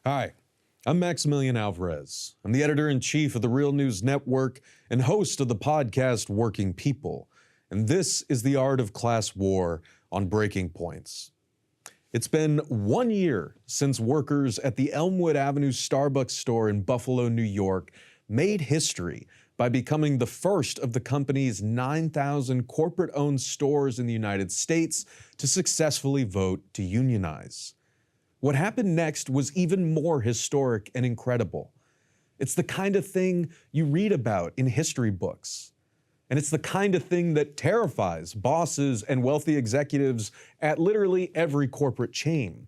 Hi, I'm Maximilian Alvarez. I'm the editor-in-chief of the Real News Network and host of the podcast Working People. And this is the Art of Class War on Breaking Points. It's been 1 year since workers at the Elmwood Avenue Starbucks store in Buffalo, New York, made history by becoming the first of the company's 9,000 corporate-owned stores in the United States to successfully vote to unionize. What happened next was even more historic and incredible. It's the kind of thing you read about in history books. And it's the kind of thing that terrifies bosses and wealthy executives at literally every corporate chain.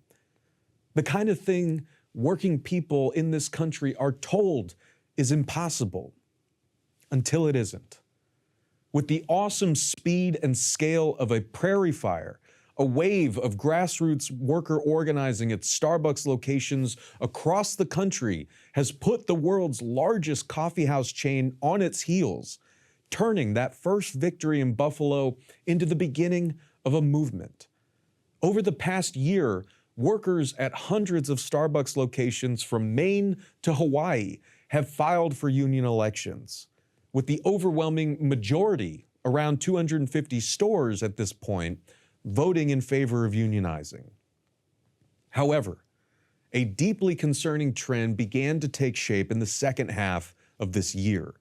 The kind of thing working people in this country are told is impossible until it isn't. With the awesome speed and scale of a prairie fire, a wave of grassroots worker organizing at Starbucks locations across the country has put the world's largest coffeehouse chain on its heels, turning that first victory in Buffalo into the beginning of a movement. Over the past year, workers at hundreds of Starbucks locations from Maine to Hawaii have filed for union elections, with the overwhelming majority, around 250 stores at this point, voting in favor of unionizing. However, a deeply concerning trend began to take shape in the second half of this year,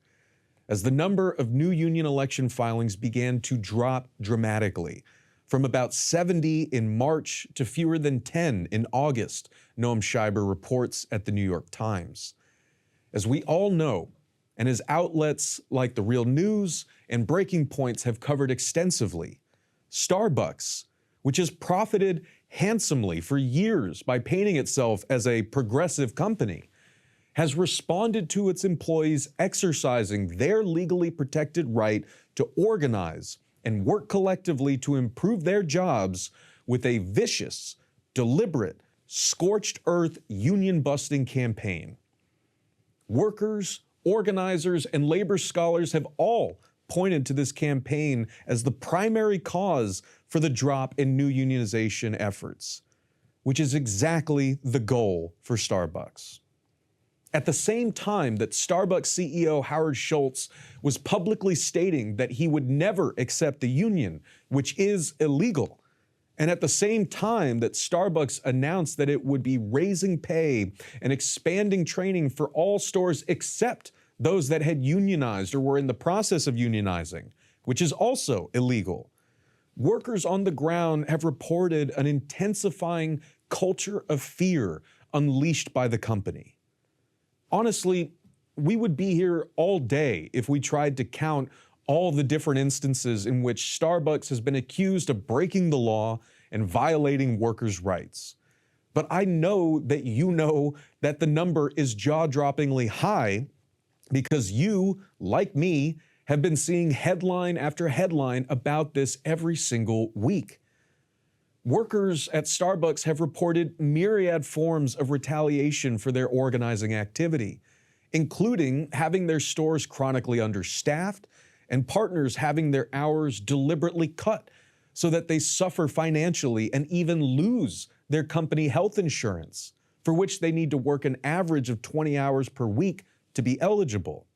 as the number of new union election filings began to drop dramatically, from about 70 in March to fewer than 10 in August, Noam Scheiber reports at the New York Times. As we all know, and as outlets like The Real News and Breaking Points have covered extensively, Starbucks, which has profited handsomely for years by painting itself as a progressive company, has responded to its employees exercising their legally protected right to organize and work collectively to improve their jobs with a vicious, deliberate, scorched earth union-busting campaign. Workers, organizers, and labor scholars have all pointed to this campaign as the primary cause for the drop in new unionization efforts, which is exactly the goal for Starbucks. At the same time that Starbucks CEO Howard Schultz was publicly stating that he would never accept the union, which is illegal, and at the same time that Starbucks announced that it would be raising pay and expanding training for all stores except those that had unionized or were in the process of unionizing, which is also illegal, workers on the ground have reported an intensifying culture of fear unleashed by the company. Honestly, we would be here all day if we tried to count all the different instances in which Starbucks has been accused of breaking the law and violating workers' rights. But I know that the number is jaw-droppingly high because you, like me, have been seeing headline after headline about this every single week. Workers at Starbucks have reported myriad forms of retaliation for their organizing activity, including having their stores chronically understaffed and partners having their hours deliberately cut so that they suffer financially and even lose their company health insurance, for which they need to work an average of 20 hours per week to be eligible.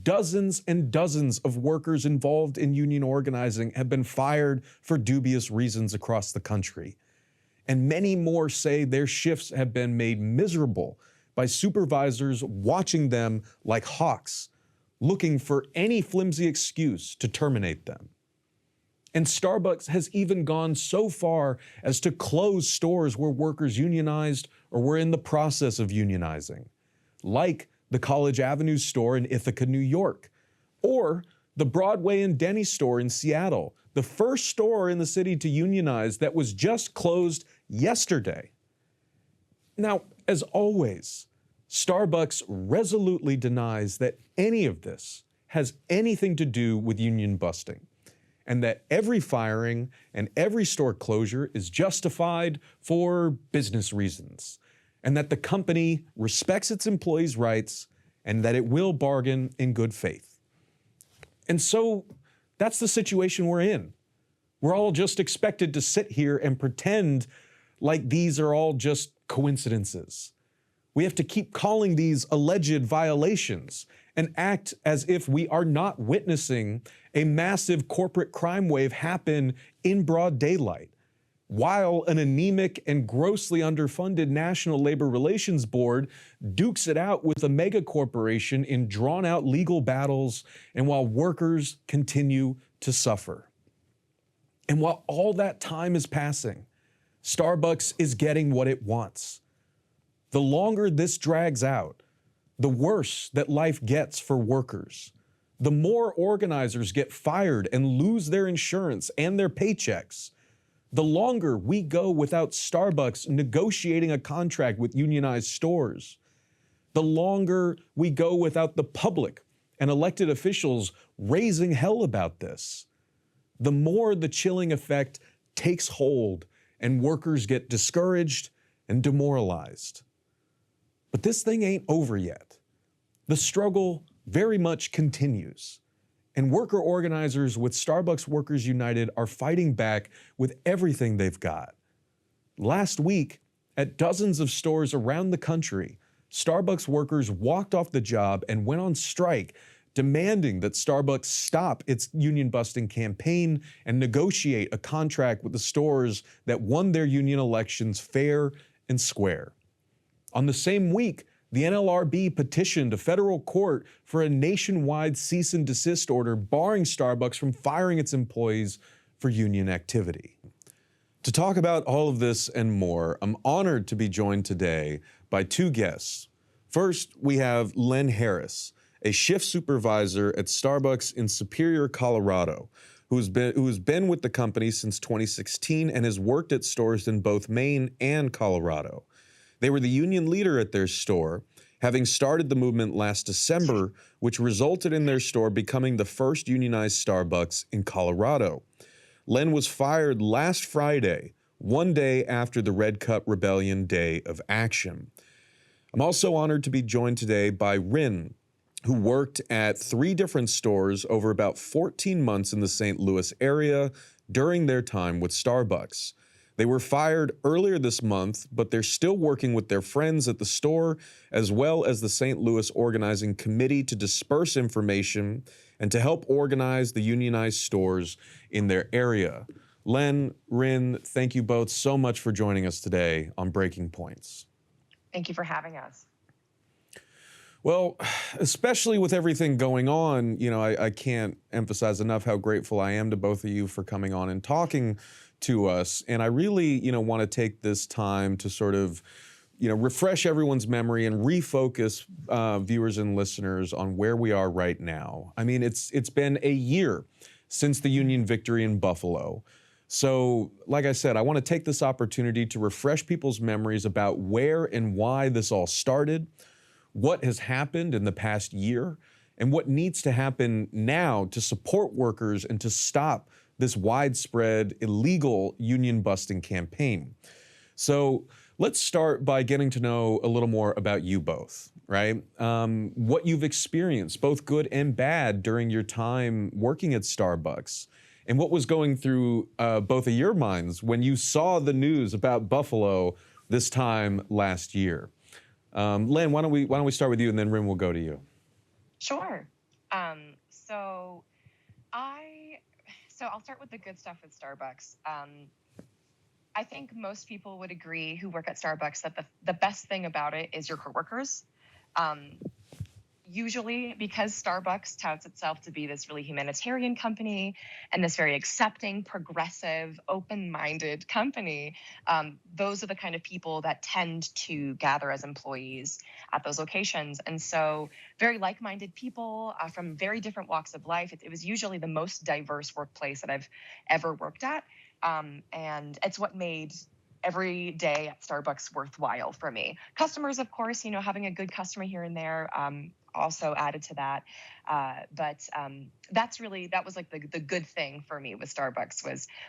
Dozens and dozens of workers involved in union organizing have been fired for dubious reasons across the country. And many more say their shifts have been made miserable by supervisors watching them like hawks, looking for any flimsy excuse to terminate them. And Starbucks has even gone so far as to close stores where workers unionized or were in the process of unionizing, like the College Avenue store in Ithaca, New York, or the Broadway and Denny store in Seattle, the first store in the city to unionize that was just closed yesterday. Now, as always, Starbucks resolutely denies that any of this has anything to do with union busting, and that every firing and every store closure is justified for business reasons, and that the company respects its employees' rights and that it will bargain in good faith. And so that's the situation we're in. We're all just expected to sit here and pretend like these are all just coincidences, We have to keep calling these alleged violations and act as if we are not witnessing a massive corporate crime wave happen in broad daylight, while an anemic and grossly underfunded National Labor Relations Board dukes it out with a mega corporation in drawn-out legal battles, and while workers continue to suffer. And while all that time is passing, Starbucks is getting what it wants. The longer this drags out, the worse that life gets for workers. The more organizers get fired and lose their insurance and their paychecks. The longer we go without Starbucks negotiating a contract with unionized stores. The longer we go without the public and elected officials raising hell about this. The more the chilling effect takes hold and workers get discouraged and demoralized. But this thing ain't over yet. The struggle very much continues. And worker organizers with Starbucks Workers United are fighting back with everything they've got. Last week, at dozens of stores around the country, Starbucks workers walked off the job and went on strike, demanding that Starbucks stop its union-busting campaign and negotiate a contract with the stores that won their union elections fair and square. On the same week, the NLRB petitioned a federal court for a nationwide cease and desist order barring Starbucks from firing its employees for union activity. To talk about all of this and more, I'm honored to be joined today by two guests. First, we have Len Harris, a shift supervisor at Starbucks in Superior, Colorado, who's been with the company since 2016 and has worked at stores in both Maine and Colorado. They were the union leader at their store, having started the movement last December, which resulted in their store becoming the first unionized Starbucks in Colorado. Len was fired last Friday, one day after the Red Cup Rebellion Day of Action. I'm also honored to be joined today by Rin, who worked at 3 different stores over about 14 months in the St. Louis area during their time with Starbucks. They were fired earlier this month, but they're still working with their friends at the store, as well as the St. Louis Organizing Committee, to disperse information and to help organize the unionized stores in their area. Len, Rin, thank you both so much for joining us today on Breaking Points. Thank you for having us. Well, especially with everything going on, I can't emphasize enough how grateful I am to both of you for coming on and talking to us. And I really, want to take this time to sort of, refresh everyone's memory and refocus viewers and listeners on where we are right now. I mean, it's been a year since the Union victory in Buffalo. So, like I said, I want to take this opportunity to refresh people's memories about where and why this all started, what has happened in the past year, and what needs to happen now to support workers and to stop this widespread illegal union busting campaign. So let's start by getting to know a little more about you both, right? What you've experienced, both good and bad, during your time working at Starbucks, and what was going through both of your minds when you saw the news about Buffalo this time last year. Len, why don't we start with you, and then Rin will go to you. Sure. So I'll start with the good stuff with Starbucks. I think most people would agree who work at Starbucks that the best thing about it is your coworkers. Usually, because Starbucks touts itself to be this really humanitarian company and this very accepting, progressive, open-minded company, those are the kind of people that tend to gather as employees at those locations. And so very like-minded people from very different walks of life. It was usually the most diverse workplace that I've ever worked at. And it's what made every day at Starbucks worthwhile for me. Customers, of course, having a good customer here and there also added to that. But that was like the good thing for me with Starbucks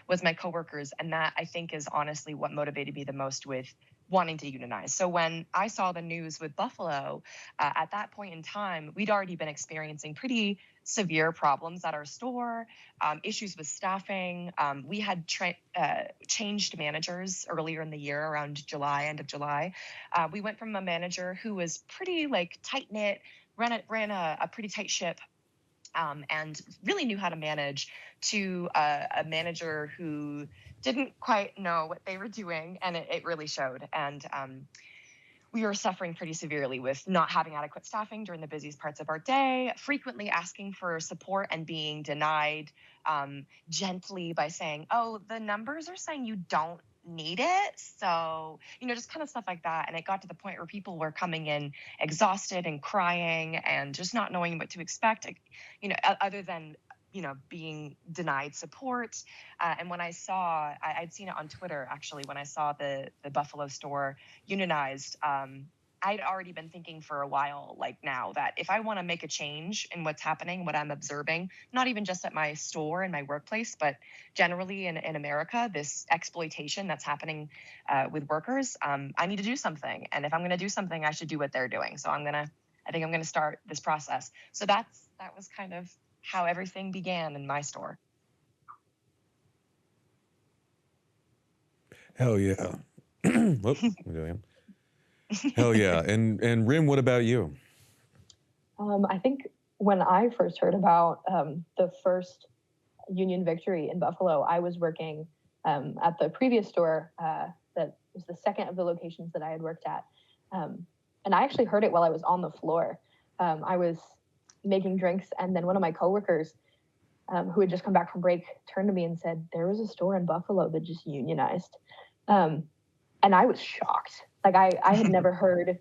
was my coworkers. And that, I think, is honestly what motivated me the most with wanting to unionize. So when I saw the news with Buffalo, at that point in time, we'd already been experiencing pretty severe problems at our store, issues with staffing. We had changed managers earlier in the year, around July, end of July. We went from a manager who was pretty like tight knit, ran a pretty tight ship, and really knew how to manage, to a manager who didn't quite know what they were doing, and it really showed. And we were suffering pretty severely with not having adequate staffing during the busiest parts of our day, frequently asking for support and being denied, gently, by saying, "Oh, the numbers are saying you don't need it." So, just kind of stuff like that. And it got to the point where people were coming in exhausted and crying and just not knowing what to expect, other than being denied support. And when I'd seen it on Twitter, actually, when I saw the Buffalo store unionized, I'd already been thinking for a while, like now, that if I want to make a change in what's happening, what I'm observing, not even just at my store and my workplace, but generally in America, this exploitation that's happening with workers, I need to do something. And if I'm going to do something, I should do what they're doing. So I think I'm going to start this process. So that was kind of how everything began in my store. Hell yeah. Whoop, I'm doing it. Hell yeah. And Rim, what about you? I think when I first heard about the first union victory in Buffalo, I was working at the previous store that was the second of the locations that I had worked at. And I actually heard it while I was on the floor. I was making drinks, and then one of my coworkers who had just come back from break turned to me and said, "There was a store in Buffalo that just unionized." And I was shocked. Like I had never heard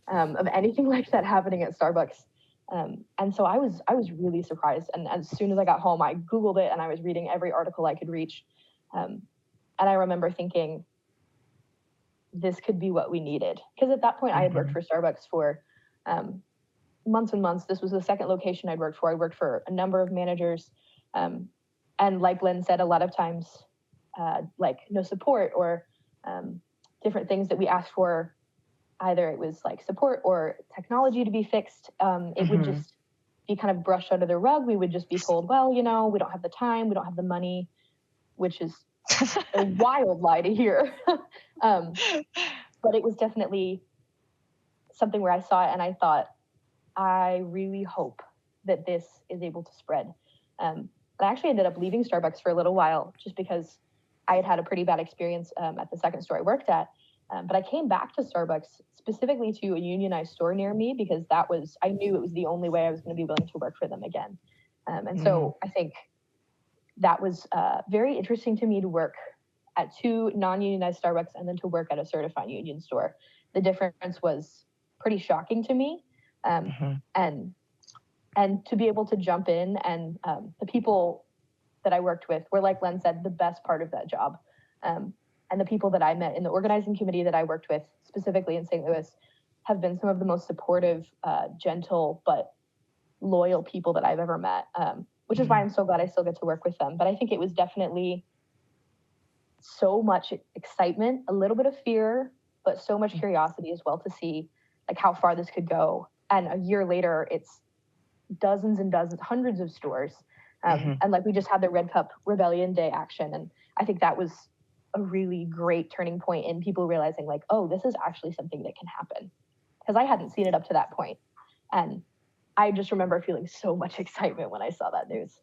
of anything like that happening at Starbucks. And so I was really surprised. And as soon as I got home, I Googled it and I was reading every article I could reach. And I remember thinking, this could be what we needed. Because at that point, I had worked for Starbucks for months and months. This was the second location I'd worked for. I worked for a number of managers. And like Lynn said, a lot of times, like no support or different things that we asked for, either it was like support or technology to be fixed. It would just be kind of brushed under the rug. We would just be told, well, we don't have the time, we don't have the money, which is a wild lie to hear. But it was definitely something where I saw it and I thought, I really hope that this is able to spread. I actually ended up leaving Starbucks for a little while just because I had had a pretty bad experience at the second store I worked at. But I came back to Starbucks specifically to a unionized store near me because I knew it was the only way I was going to be willing to work for them again. So I think that was very interesting to me, to work at two non-unionized Starbucks and then to work at a certified union store. The difference was pretty shocking to me. And to be able to jump in, and the people that I worked with were, like Len said, the best part of that job. And the people that I met in the organizing committee that I worked with, specifically in St. Louis, have been some of the most supportive, gentle, but loyal people that I've ever met, which is why I'm so glad I still get to work with them. But I think it was definitely so much excitement, a little bit of fear, but so much curiosity as well to see like how far this could go. And a year later, it's dozens and dozens, hundreds of stores. And like we just had the Red Cup Rebellion Day action. And I think that was a really great turning point in people realizing like, oh, this is actually something that can happen. Because I hadn't seen it up to that point. And I just remember feeling so much excitement when I saw that news.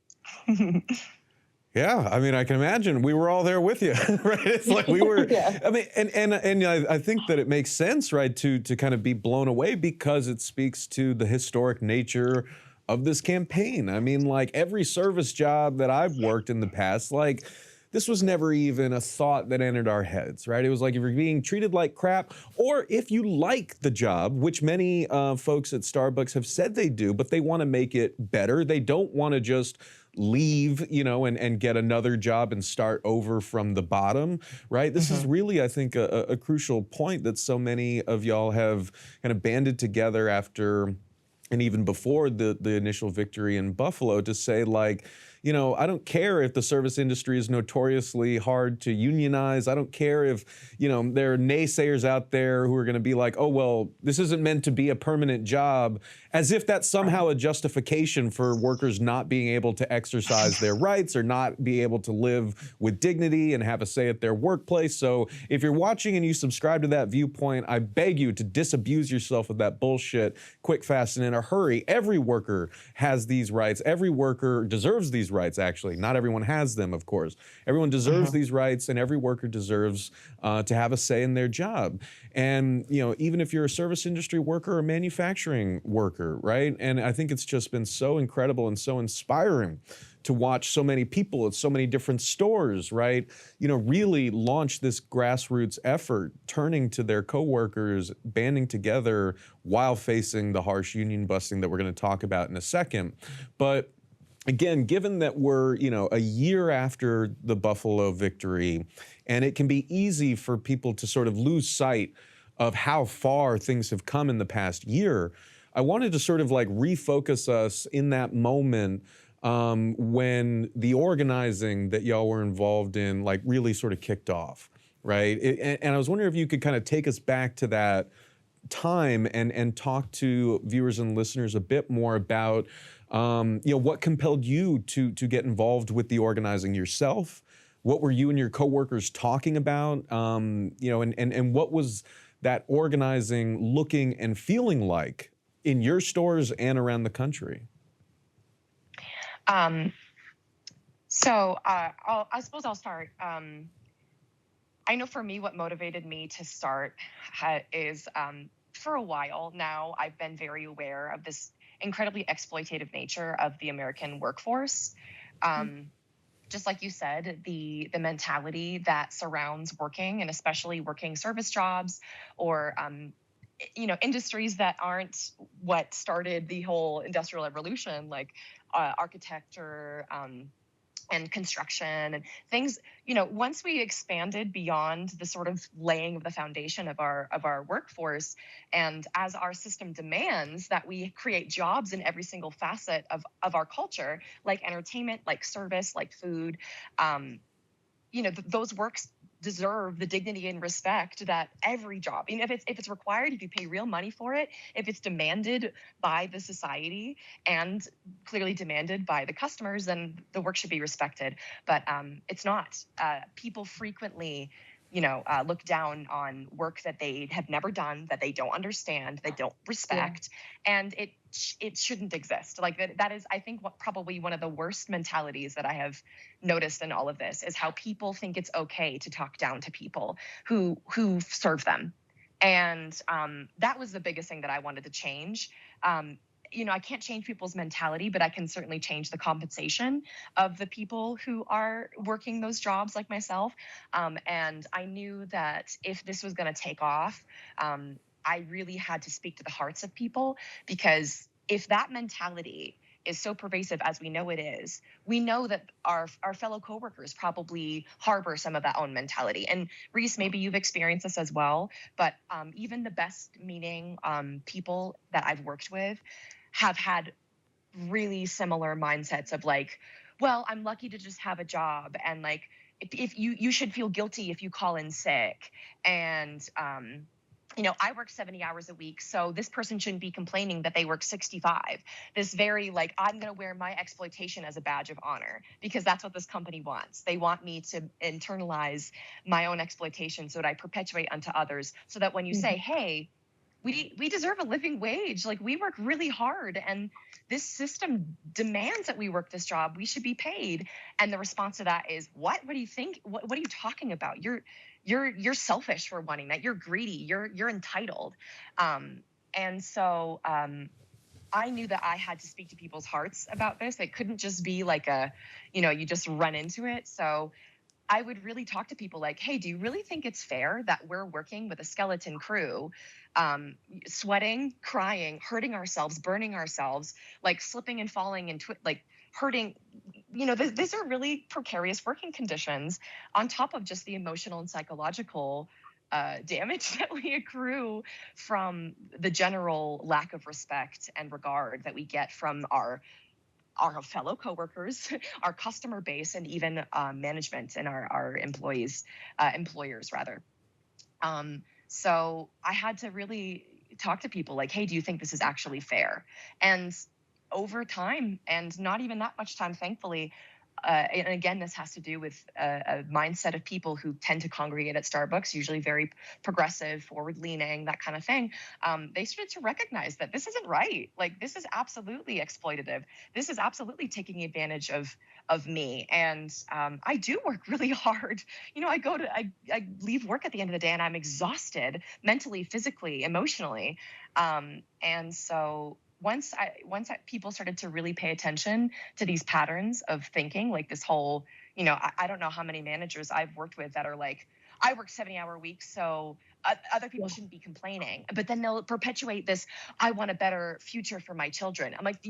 Yeah, I mean, I can imagine we were all there with you, right? It's like we were. Yeah. I mean, and I think that it makes sense, right, to kind of be blown away because it speaks to the historic nature of this campaign. I mean, like every service job that I've worked in the past, like this was never even a thought that entered our heads, right? It was like if you're being treated like crap, or if you like the job, which many folks at Starbucks have said they do, but they want to make it better. They don't want to just leave, and get another job and start over from the bottom, right? This is really, I think, a crucial point that so many of y'all have kind of banded together after and even before the initial victory in Buffalo to say, like, I don't care if the service industry is notoriously hard to unionize. I don't care if, there are naysayers out there who are going to be like, oh, well, this isn't meant to be a permanent job, as if that's somehow a justification for workers not being able to exercise their rights or not be able to live with dignity and have a say at their workplace. So if you're watching and you subscribe to that viewpoint, I beg you to disabuse yourself of that bullshit quick, fast, and in a hurry. Every worker has these rights. Every worker deserves these rights, actually. Not everyone has them, of course. Everyone deserves these rights, and every worker deserves to have a say in their job. And, even if you're a service industry worker or a manufacturing worker, right? And I think it's just been so incredible and so inspiring to watch so many people at so many different stores, right? Really launch this grassroots effort, turning to their coworkers, banding together while facing the harsh union busting that we're going to talk about in a second. But again, given that we're, a year after the Buffalo victory, and it can be easy for people to sort of lose sight of how far things have come in the past year, I wanted to sort of like refocus us in that moment when the organizing that y'all were involved in like really sort of kicked off, right? And I was wondering if you could kind of take us back to that time and talk to viewers and listeners a bit more about what compelled you to get involved with the organizing yourself. What were you and your coworkers talking about? And what was that organizing looking and feeling like in your stores and around the country? I suppose I'll start. I know for me, what motivated me to start is for a while now, I've been very aware of this incredibly exploitative nature of the American workforce. Just like you said, the mentality that surrounds working, and especially working service jobs or industries that aren't what started the whole industrial revolution, like architecture and construction and things. Once we expanded beyond the sort of laying of the foundation of our workforce, and as our system demands that we create jobs in every single facet of our culture, like entertainment, like service, like food, those works deserve the dignity and respect that every job, if it's required, if you pay real money for it, if it's demanded by the society and clearly demanded by the customers, then the work should be respected. But it's not. People frequently look down on work that they have never done, that they don't understand, they don't respect, and it shouldn't exist. Like that is, I think, probably one of the worst mentalities that I have noticed in all of this is how people think it's okay to talk down to people who serve them, and that was the biggest thing that I wanted to change. I can't change people's mentality, but I can certainly change the compensation of the people who are working those jobs like myself. And I knew that if this was going to take off, I really had to speak to the hearts of people, because if that mentality is so pervasive as we know it is, we know that our fellow coworkers probably harbor some of that own mentality. And Reese, maybe you've experienced this as well, but even the best meaning people that I've worked with have had really similar mindsets of like, well, I'm lucky to just have a job, and like if you should feel guilty if you call in sick, and I work 70 hours a week, so this person shouldn't be complaining that they work 65. This very like, I'm going to wear my exploitation as a badge of honor because that's what this company wants. They want me to internalize my own exploitation so that I perpetuate unto others, so that when you say, hey, we deserve a living wage. Like, we work really hard, and this system demands that we work this job. We should be paid. And the response to that is, what? What do you think? What are you talking about? You're selfish for wanting that. You're greedy. You're entitled. And so I knew that I had to speak to people's hearts about this. It couldn't just be like you just run into it. So I would really talk to people like, hey, do you really think it's fair that we're working with a skeleton crew, sweating, crying, hurting ourselves, burning ourselves, like slipping and falling and like hurting? These are really precarious working conditions on top of just the emotional and psychological damage that we accrue from the general lack of respect and regard that we get from our our fellow coworkers, our customer base, and even management and our employers rather. So I had to really talk to people like, hey, do you think this is actually fair? And over time, and not even that much time, thankfully, and again, this has to do with a mindset of people who tend to congregate at Starbucks, usually very progressive, forward-leaning, that kind of thing. They started to recognize that this isn't right. Like, this is absolutely exploitative. This is absolutely taking advantage of me. And I do work really hard. I leave work at the end of the day, and I'm exhausted mentally, physically, emotionally. And so people started to really pay attention to these patterns of thinking, like this whole, I don't know how many managers I've worked with that are like, I work 70-hour weeks, so other people shouldn't be complaining. But then they'll perpetuate this, I want a better future for my children. I'm like,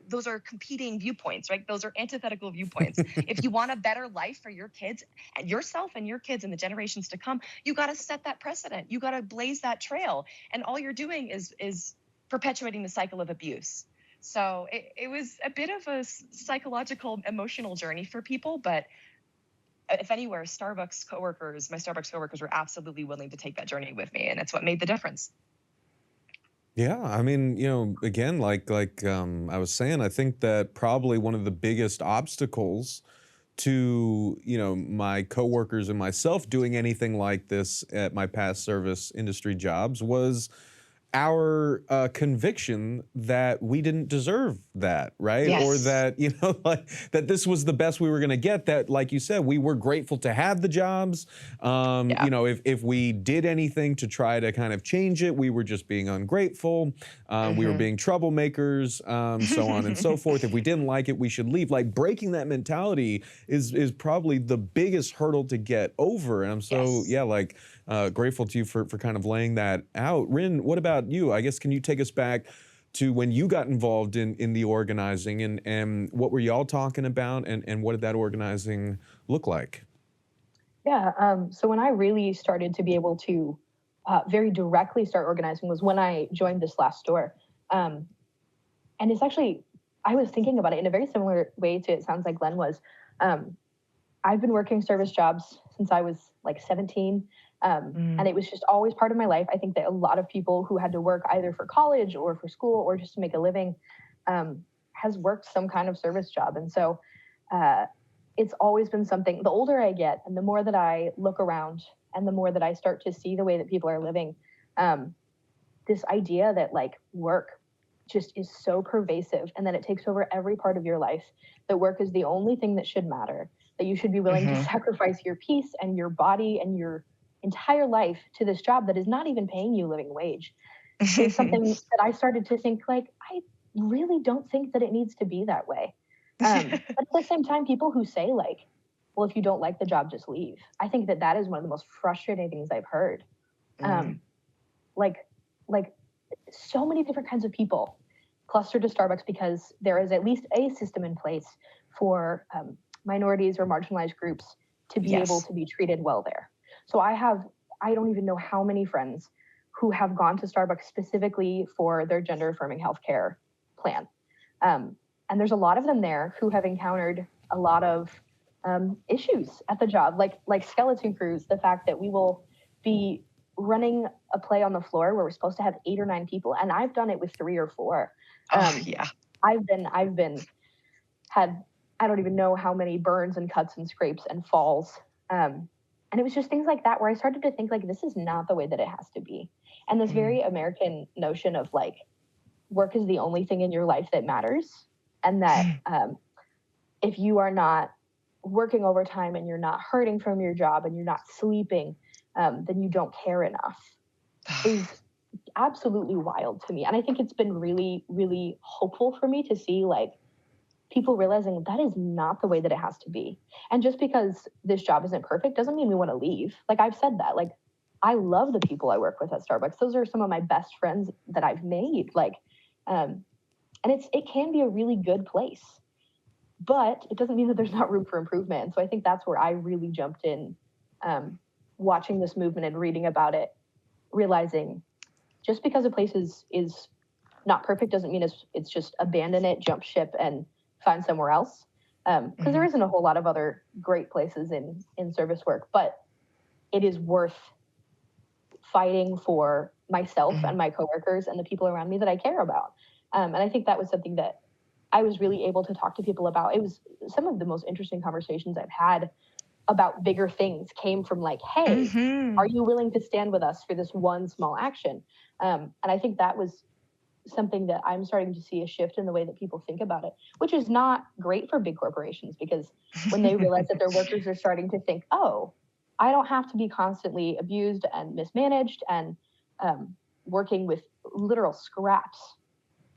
those are competing viewpoints, right? Those are antithetical viewpoints. If you want a better life for your kids and yourself and your kids and the generations to come, you got to set that precedent. You got to blaze that trail. And all you're doing is perpetuating the cycle of abuse. So it was a bit of a psychological, emotional journey for people. But if anywhere, my Starbucks coworkers were absolutely willing to take that journey with me. And it's what made the difference. Yeah, I mean, again, like I was saying, I think that probably one of the biggest obstacles to, my coworkers and myself doing anything like this at my past service industry jobs was our conviction that we didn't deserve that, right? Or Yes. that, like that this was the best we were going to get, that, like you said, we were grateful to have the jobs. Yeah. If we did anything to try to kind of change it, we were just being ungrateful. We were being troublemakers, so on and so forth. If we didn't like it, we should leave. Like, breaking that mentality is probably the biggest hurdle to get over. And I'm so, Yes. grateful to you for kind of laying that out. Rin, what about you? I guess, can you take us back to when you got involved in the organizing, and what were y'all talking about, and what did that organizing look like? Yeah. So when I really started to be able to very directly start organizing was when I joined this last store. And it's actually, I was thinking about it in a very similar way to, it sounds like Glenn was. I've been working service jobs since I was like 17. And it was just always part of my life. I think that a lot of people who had to work either for college or for school or just to make a living has worked some kind of service job. And so it's always been something. The older I get and the more that I look around and the more that I start to see the way that people are living, this idea that like work just is so pervasive and that it takes over every part of your life, that work is the only thing that should matter, that you should be willing to sacrifice your peace and your body and your entire life to this job that is not even paying you living wage, is something that I started to think, like, I really don't think that it needs to be that way. But at the same time, people who say like, well, if you don't like the job, just leave. I think that that is one of the most frustrating things I've heard. Like so many different kinds of people cluster to Starbucks because there is at least a system in place for minorities or marginalized groups to be able to be treated well there. So I don't even know how many friends who have gone to Starbucks specifically for their gender affirming healthcare plan. And there's a lot of them there who have encountered a lot of issues at the job, like skeleton crews, the fact that we will be running a play on the floor where we're supposed to have 8 or 9 people. And I've done it with 3 or 4. I've had, I don't even know how many burns and cuts and scrapes and falls. And it was just things like that where I started to think, like, this is not the way that it has to be. And this very American notion of like, work is the only thing in your life that matters. And that if you are not working overtime and you're not hurting from your job and you're not sleeping, then you don't care enough, is absolutely wild to me. And I think it's been really, really hopeful for me to see like people realizing that is not the way that it has to be. And just because this job isn't perfect doesn't mean we want to leave. Like, I've said that, like, I love the people I work with at Starbucks. Those are some of my best friends that I've made. Like, and it can be a really good place, but it doesn't mean that there's not room for improvement. And so I think that's where I really jumped in, watching this movement and reading about it, realizing just because a place is not perfect doesn't mean it's just abandon it, jump ship, and find somewhere else. Because there isn't a whole lot of other great places in service work, but it is worth fighting for myself and my coworkers and the people around me that I care about. And I think that was something that I was really able to talk to people about. It was some of the most interesting conversations I've had about bigger things came from like, hey, are you willing to stand with us for this one small action? And I think that was something that I'm starting to see a shift in the way that people think about it, which is not great for big corporations, because when they realize that their workers are starting to think, oh, I don't have to be constantly abused and mismanaged and working with literal scraps.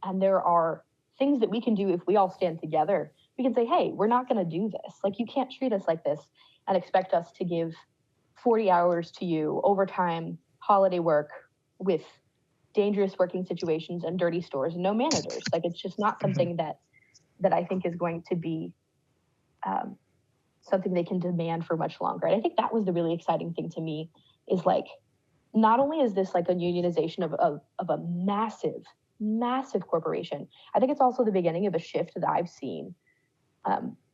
And there are things that we can do if we all stand together. We can say, hey, we're not going to do this. Like, you can't treat us like this and expect us to give 40 hours to you, overtime, holiday work with dangerous working situations and dirty stores and no managers. Like, it's just not something that I think is going to be something they can demand for much longer. And I think that was the really exciting thing to me, is like, not only is this like a unionization of a massive, massive corporation, I think it's also the beginning of a shift that I've seen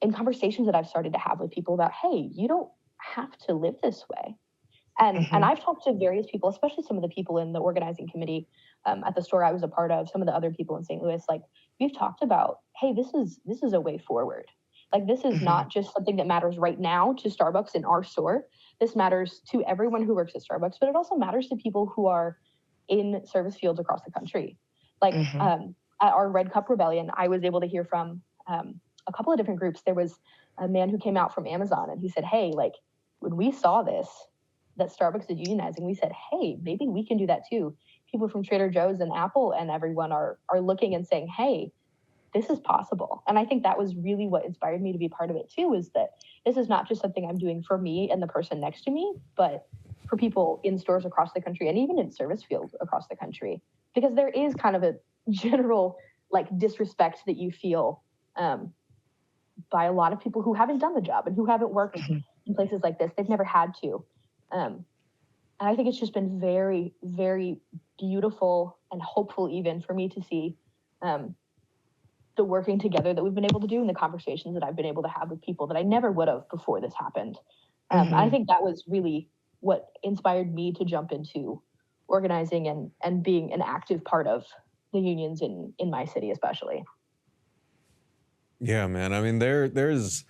in conversations that I've started to have with people about, hey, you don't have to live this way. And I've talked to various people, especially some of the people in the organizing committee at the store I was a part of, some of the other people in St. Louis, like, we've talked about, hey, this is a way forward. Like, this is not just something that matters right now to Starbucks in our store. This matters to everyone who works at Starbucks, but it also matters to people who are in service fields across the country. Like at our Red Cup Rebellion, I was able to hear from a couple of different groups. There was a man who came out from Amazon, and he said, hey, like, when we saw this, that Starbucks is unionizing, we said, hey, maybe we can do that too. People from Trader Joe's and Apple and everyone are looking and saying, hey, this is possible. And I think that was really what inspired me to be part of it too, is that this is not just something I'm doing for me and the person next to me, but for people in stores across the country and even in service fields across the country. Because there is kind of a general like disrespect that you feel by a lot of people who haven't done the job and who haven't worked in places like this. They've never had to. And I think it's just been very, very beautiful and hopeful even for me to see the working together that we've been able to do and the conversations that I've been able to have with people that I never would have before this happened. I think that was really what inspired me to jump into organizing and being an active part of the unions in my city, especially. Yeah, man. I mean, there's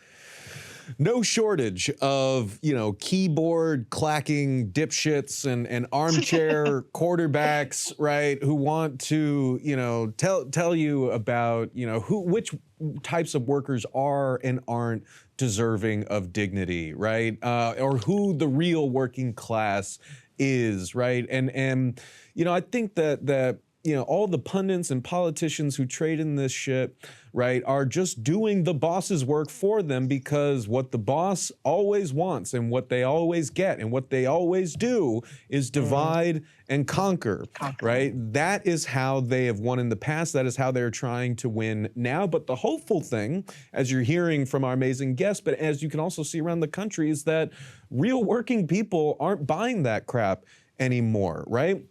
no shortage of, keyboard clacking dipshits and armchair quarterbacks, right, who want to, tell you about, which types of workers are and aren't deserving of dignity, right? Or who the real working class is, right? And I think that all the pundits and politicians who trade in this shit, right, are just doing the boss's work for them, because what the boss always wants and what they always get and what they always do is divide and conquer, right? That is how they have won in the past. That is how they're trying to win now. But the hopeful thing, as you're hearing from our amazing guests, but as you can also see around the country, is that real working people aren't buying that crap anymore, right?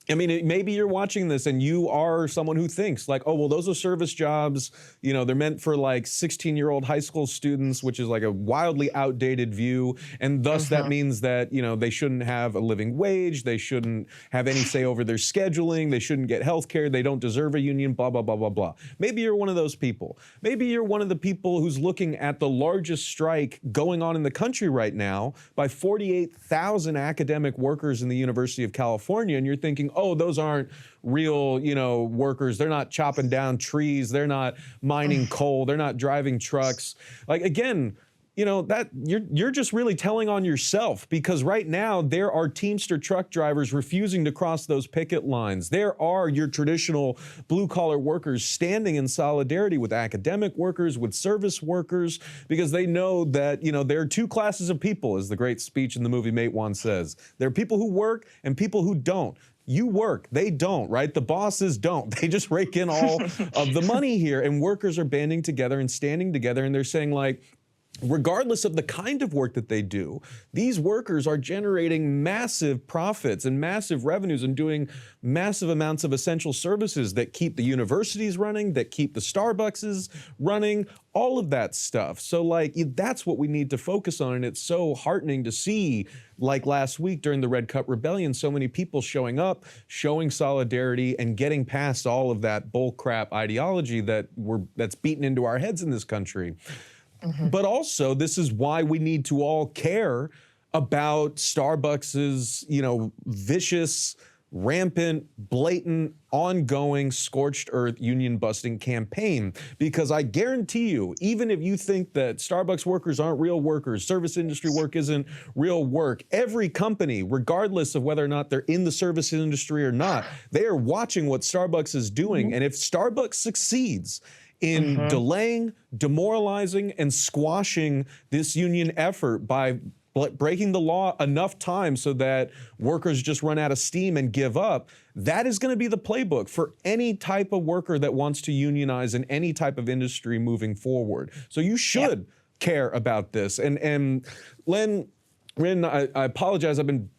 I mean, maybe you're watching this and you are someone who thinks like, oh, well, those are service jobs. They're meant for like 16-year-old high school students, which is like a wildly outdated view. And thus that means that, they shouldn't have a living wage. They shouldn't have any say over their scheduling. They shouldn't get health care. They don't deserve a union, blah, blah, blah, blah, blah. Maybe you're one of those people. Maybe you're one of the people who's looking at the largest strike going on in the country right now by 48,000 academic workers in the University of California. And you're thinking, oh, those aren't real, workers. They're not chopping down trees. They're not mining coal. They're not driving trucks. Like, again, that you're just really telling on yourself, because right now there are Teamster truck drivers refusing to cross those picket lines. There are your traditional blue collar workers standing in solidarity with academic workers, with service workers, because they know that, there are two classes of people, as the great speech in the movie Mate One says. There are people who work and people who don't. You work, they don't, right? The bosses don't. They just rake in all of the money here, and workers are banding together and standing together, and they're saying like, regardless of the kind of work that they do, these workers are generating massive profits and massive revenues and doing massive amounts of essential services that keep the universities running, that keep the Starbuckses running, all of that stuff. So like, that's what we need to focus on. And it's so heartening to see, like last week during the Red Cup Rebellion, so many people showing up, showing solidarity, and getting past all of that bullcrap ideology that's beaten into our heads in this country. But also, this is why we need to all care about Starbucks's, vicious, rampant, blatant, ongoing, scorched earth union busting campaign. Because I guarantee you, even if you think that Starbucks workers aren't real workers, service industry work isn't real work, every company, regardless of whether or not they're in the service industry or not, they are watching what Starbucks is doing. And if Starbucks succeeds in delaying, demoralizing, and squashing this union effort by breaking the law enough times so that workers just run out of steam and give up, that is going to be the playbook for any type of worker that wants to unionize in any type of industry moving forward. So you should care about this. And Ren, I apologize. I've been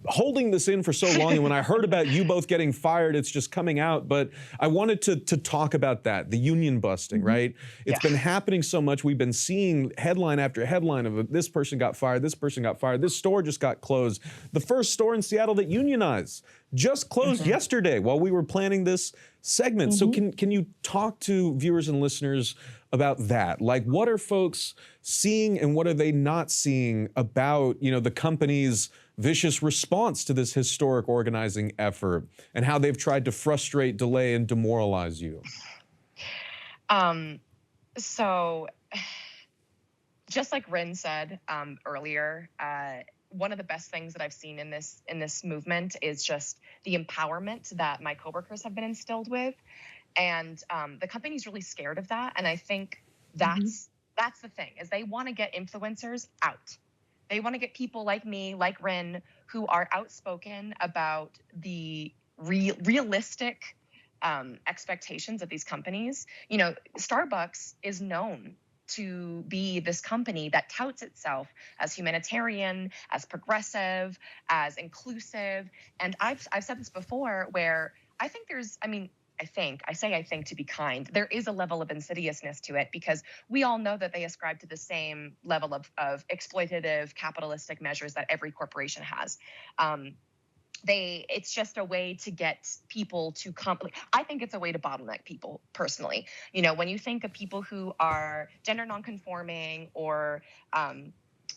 holding this in for so long, and when I heard about you both getting fired, it's just coming out. But I wanted to talk about that, the union busting, right? It's been happening so much. We've been seeing headline after headline of this person got fired, this person got fired, this store just got closed. The first store in Seattle that unionized just closed yesterday while we were planning this segment. So can you talk to viewers and listeners about that? Like, what are folks seeing and what are they not seeing about, the company's vicious response to this historic organizing effort and how they've tried to frustrate, delay, and demoralize you? So just like Rin said earlier, one of the best things that I've seen in this movement is just the empowerment that my coworkers have been instilled with. And the company's really scared of that. And I think that's the thing, is they want to get influencers out. They want to get people like me, like Rin, who are outspoken about the realistic expectations of these companies. Starbucks is known to be this company that touts itself as humanitarian, as progressive, as inclusive. And I've said this before, where I think I think to be kind, there is a level of insidiousness to it, because we all know that they ascribe to the same level of exploitative capitalistic measures that every corporation has. It's just a way to get people to I think it's a way to bottleneck people personally. When you think of people who are gender nonconforming, or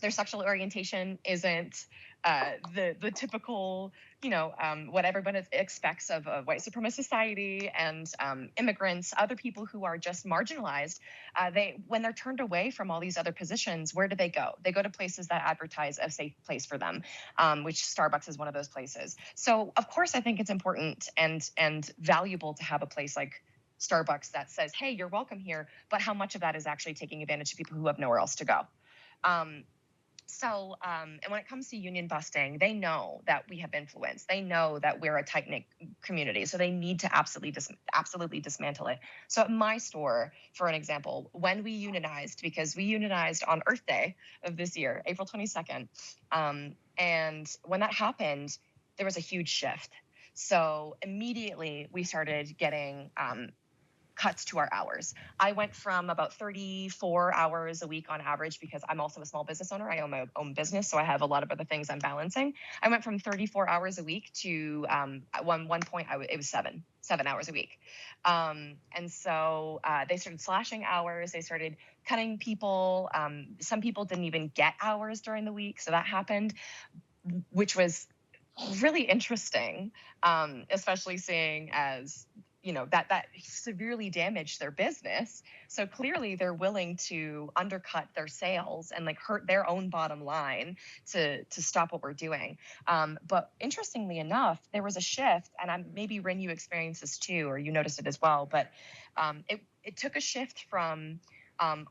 their sexual orientation isn't the typical, what everyone expects of a white supremacist society, and immigrants, other people who are just marginalized, when they're turned away from all these other positions, where do they go? They go to places that advertise a safe place for them, which Starbucks is one of those places. So of course, I think it's important and valuable to have a place like Starbucks that says, hey, you're welcome here, but how much of that is actually taking advantage of people who have nowhere else to go? And when it comes to union busting, they know that we have influence. They know that we're a tight-knit community, so they need to absolutely dismantle it. So at my store, for an example, when we unionized, because we unionized on Earth Day of this year, April 22nd, and when that happened, there was a huge shift. So immediately we started getting cuts to our hours. I went from about 34 hours a week on average, because I'm also a small business owner. I own my own business, so I have a lot of other things I'm balancing. I went from 34 hours a week to at one point it was seven hours a week. And so they started slashing hours. They started cutting people. Some people didn't even get hours during the week, so that happened, which was really interesting, especially seeing as that severely damaged their business. So clearly they're willing to undercut their sales and hurt their own bottom line to stop what we're doing. But interestingly enough, there was a shift, and maybe Rin, you experienced this too, or you noticed it as well, but it took a shift from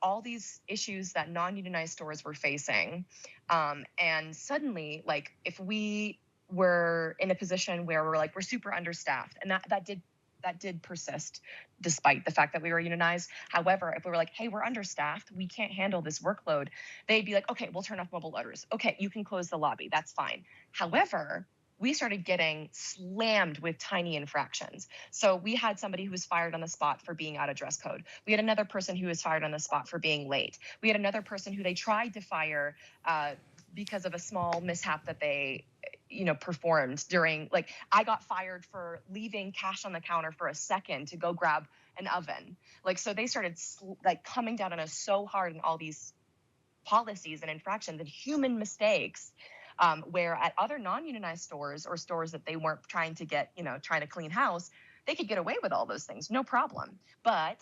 all these issues that non-unionized stores were facing. And suddenly, if we were in a position where we're super understaffed, and that that did persist despite the fact that we were unionized. However, if we were like, hey, we're understaffed, we can't handle this workload, they'd be like, okay, we'll turn off mobile orders. Okay, you can close the lobby. That's fine. However, we started getting slammed with tiny infractions. So we had somebody who was fired on the spot for being out of dress code. We had another person who was fired on the spot for being late. We had another person who they tried to fire because of a small mishap that they performed during, like, I got fired for leaving cash on the counter for a second to go grab an oven. Like, so they started like coming down on us so hard in all these policies and infractions and human mistakes, where at other non-unionized stores or stores that they weren't trying to get, trying to clean house, they could get away with all those things, no problem. But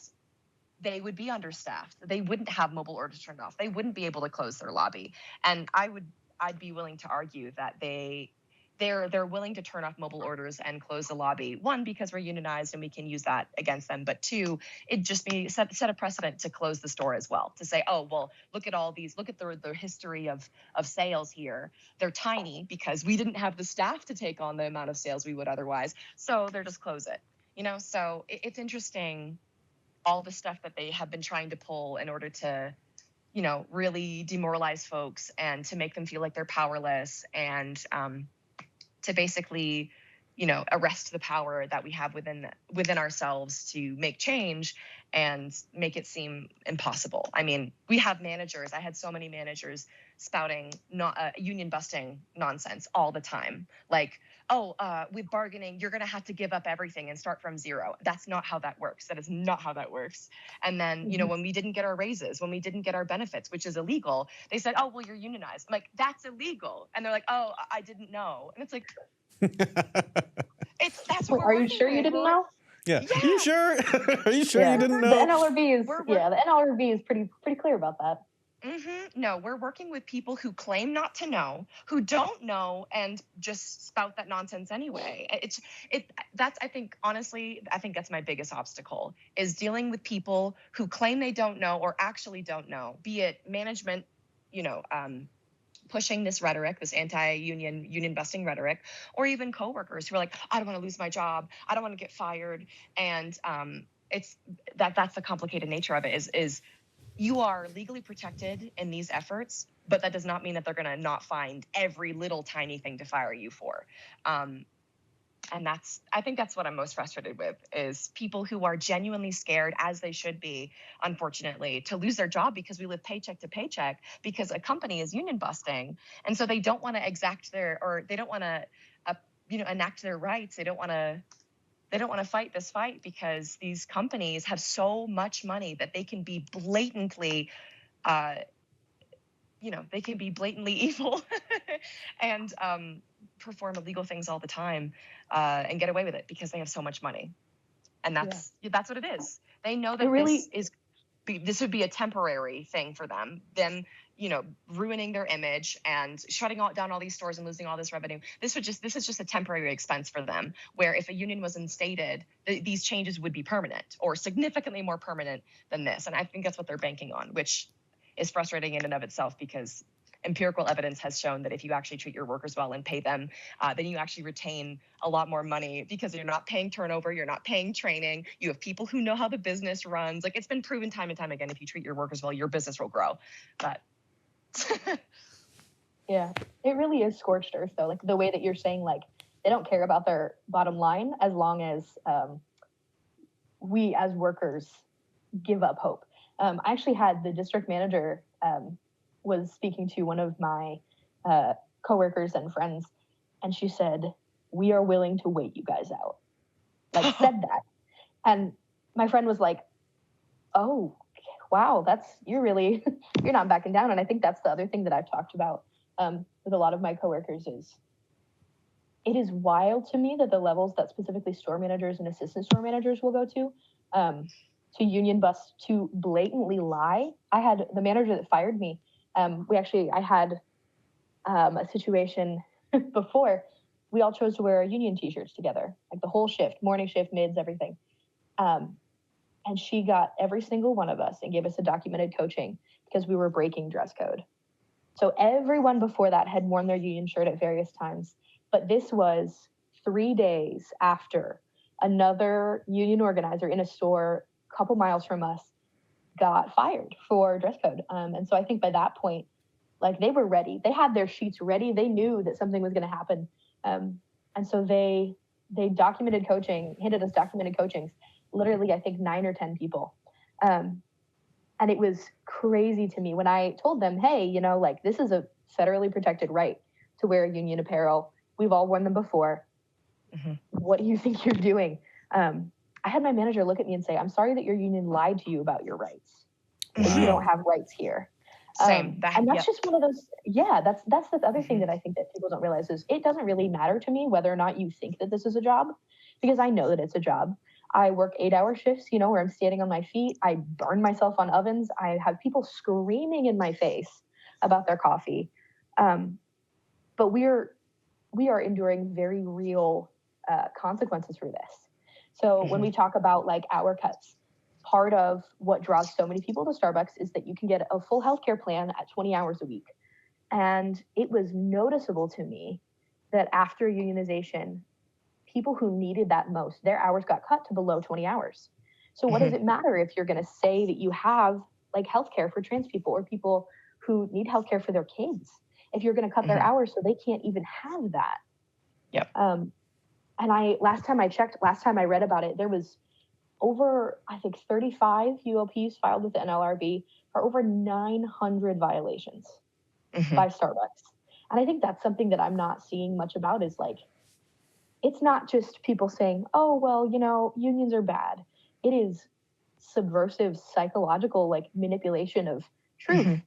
they would be understaffed. They wouldn't have mobile orders turned off. They wouldn't be able to close their lobby. And I'd be willing to argue that they're willing to turn off mobile orders and close the lobby. One, because we're unionized and we can use that against them. But two, it just set a precedent to close the store as well. To say, oh, well, look at all these, look at the history of sales here. They're tiny because we didn't have the staff to take on the amount of sales we would otherwise. So they're just close it. So it's interesting, all the stuff that they have been trying to pull in order to, really demoralize folks and to make them feel like they're powerless, and to basically, arrest the power that we have within ourselves to make change and make it seem impossible. I mean, we have managers. I had so many managers spouting union busting nonsense all the time. Like, oh, with bargaining, you're going to have to give up everything and start from zero. That's not how that works. That is not how that works. And then, when we didn't get our raises, when we didn't get our benefits, which is illegal, they said, oh, well, you're unionized. I'm like, that's illegal. And they're like, oh, I didn't know. And it's like, that's what Are you sure you didn't know? Yeah. Are you sure? Are you sure you didn't know? The NLRB is pretty clear about that. No, we're working with people who claim not to know, who don't know, and just spout that nonsense anyway. I think that's my biggest obstacle, is dealing with people who claim they don't know or actually don't know, be it management, pushing this rhetoric, this anti-union, union busting rhetoric, or even coworkers who are like, I don't want to lose my job, I don't want to get fired. And that's the complicated nature of it, is you are legally protected in these efforts, but that does not mean that they're going to not find every little tiny thing to fire you for. And I think that's what I'm most frustrated with, is people who are genuinely scared, as they should be, unfortunately, to lose their job because we live paycheck to paycheck because a company is union busting. And so they don't want to enact their rights. They don't want to fight this fight because these companies have so much money that they can be blatantly, evil and perform illegal things all the time and get away with it because they have so much money. And that's what it is. They know that this would be a temporary thing for them. Them, ruining their image and shutting down all these stores and losing all this revenue. This is just a temporary expense for them, where if a union was instated, these changes would be permanent or significantly more permanent than this. And I think that's what they're banking on, which is frustrating in and of itself, because empirical evidence has shown that if you actually treat your workers well and pay them, then you actually retain a lot more money, because you're not paying turnover, you're not paying training, you have people who know how the business runs. Like, it's been proven time and time again, if you treat your workers well, your business will grow. But yeah, it really is scorched earth, though. Like, the way that you're saying, like, they don't care about their bottom line as long as we as workers give up hope. I actually had the district manager was speaking to one of my coworkers and friends, and she said, "We are willing to wait you guys out." Like, said that. And my friend was like, "Oh, wow, you're not backing down." And I think that's the other thing that I've talked about with a lot of my coworkers is, it is wild to me that the levels that specifically store managers and assistant store managers will go to union bust, to blatantly lie. I had the manager that fired me. I had a situation before. We all chose to wear our union t-shirts together, like the whole shift, morning shift, mids, everything. And she got every single one of us and gave us a documented coaching because we were breaking dress code. So everyone before that had worn their union shirt at various times. But this was 3 days after another union organizer in a store a couple miles from us got fired for dress code. And so I think by that point, like, they were ready. They had their sheets ready. They knew that something was going to happen. And so they documented coaching, handed us documented coachings, literally, I think 9 or 10 people. And it was crazy to me when I told them, hey, you know, like, this is a federally protected right to wear union apparel. We've all worn them before. Mm-hmm. What do you think you're doing? I had my manager look at me and say, I'm sorry that your union lied to you about your rights. Wow. But you don't have rights here. Same. And that's just one of those, that's the other thing that I think that people don't realize is it doesn't really matter to me whether or not you think that this is a job, because I know that it's a job. I work 8-hour shifts, you know, where I'm standing on my feet. I burn myself on ovens. I have people screaming in my face about their coffee. But we are enduring very real consequences for this. So when we talk about like hour cuts, part of what draws so many people to Starbucks is that you can get a full healthcare plan at 20 hours a week. And it was noticeable to me that after unionization, people who needed that most, their hours got cut to below 20 hours. So what does it matter if you're going to say that you have like healthcare for trans people or people who need healthcare for their kids, if you're going to cut their hours so they can't even have that? Yep. And last time I read about it, there was over, I think, 35 ULPs filed with the NLRB for over 900 violations by Starbucks. And I think that's something that I'm not seeing much about is like, it's not just people saying, oh, well, you know, unions are bad. It is subversive psychological like manipulation of truth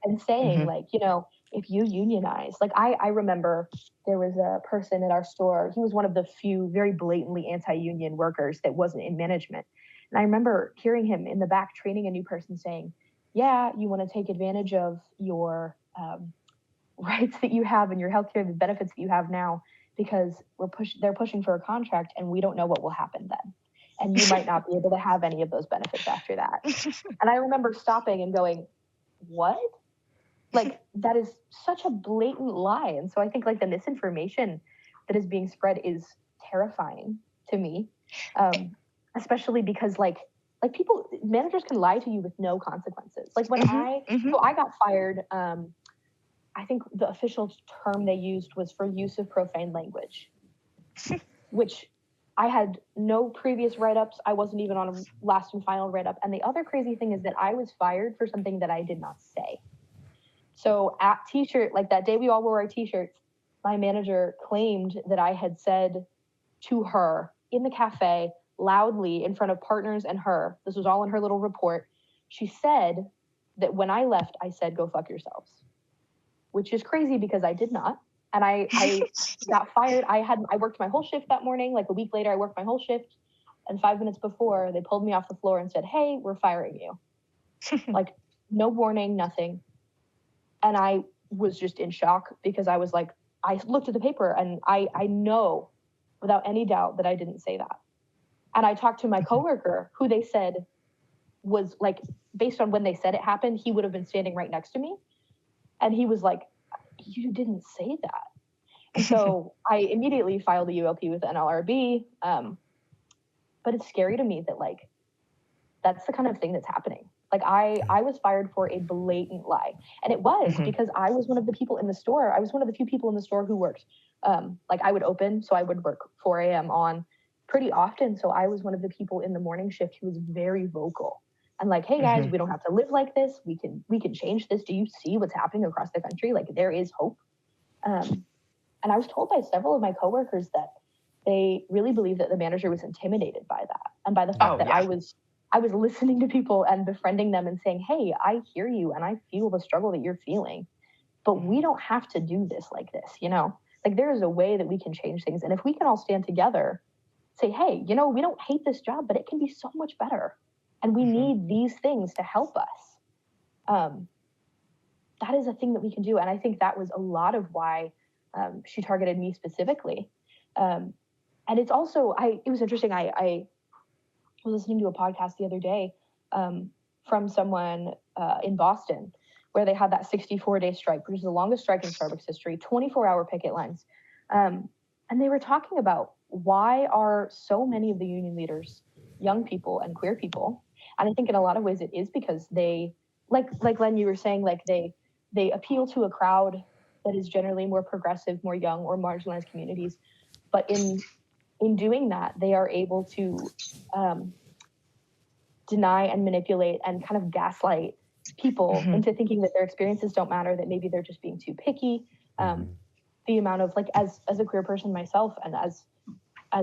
and saying like, you know, if you unionize, like I remember there was a person at our store. He was one of the few very blatantly anti-union workers that wasn't in management. And I remember hearing him in the back training a new person saying, yeah, you want to take advantage of your rights that you have and your healthcare, the benefits that you have now, because they're pushing for a contract and we don't know what will happen then. And you might not be able to have any of those benefits after that. And I remember stopping and going, what? Like, that is such a blatant lie. And so I think like the misinformation that is being spread is terrifying to me, especially because like managers can lie to you with no consequences. Like when I got fired, I think the official term they used was for use of profane language, which I had no previous write-ups. I wasn't even on a last and final write-up. And the other crazy thing is that I was fired for something that I did not say. So at T-shirt, like that day we all wore our T-shirts, my manager claimed that I had said to her in the cafe loudly in front of partners and her, this was all in her little report, she said that when I left, I said, go fuck yourselves, which is crazy because I did not. And I got fired. I worked my whole shift that morning. Like a week later, I worked my whole shift. And 5 minutes before, they pulled me off the floor and said, hey, we're firing you. Like, no warning, nothing. And I was just in shock because I was like, I looked at the paper and I know without any doubt that I didn't say that. And I talked to my coworker who they said was like, based on when they said it happened, he would have been standing right next to me. And he was like, you didn't say that. And so I immediately filed a ULP with the NLRB. But it's scary to me that like, that's the kind of thing that's happening. Like I was fired for a blatant lie. And it was because I was one of the people in the store. I was one of the few people in the store who worked. Like I would open, so I would work 4 a.m. on pretty often. So I was one of the people in the morning shift who was very vocal. And like, hey guys, we don't have to live like this. We can change this. Do you see what's happening across the country? Like there is hope. And I was told by several of my coworkers that they really believed that the manager was intimidated by that. And by the fact that I was listening to people and befriending them and saying, hey, I hear you and I feel the struggle that you're feeling, but we don't have to do this like this, you know? Like there is a way that we can change things. And if we can all stand together, say, hey, you know, we don't hate this job, but it can be so much better. And we need these things to help us. That is a thing that we can do. And I think that was a lot of why she targeted me specifically. And it's also, it was interesting. I was listening to a podcast the other day from someone in Boston where they had that 64-day strike, which is the longest strike in Starbucks history, 24-hour picket lines. And they were talking about why are so many of the union leaders young people and queer people? And I think in a lot of ways it is because they, like Len, you were saying, like they appeal to a crowd that is generally more progressive, more young, or marginalized communities. But in doing that, they are able to deny and manipulate and kind of gaslight people into thinking that their experiences don't matter, that maybe they're just being too picky. The amount of, like, as a queer person myself, and as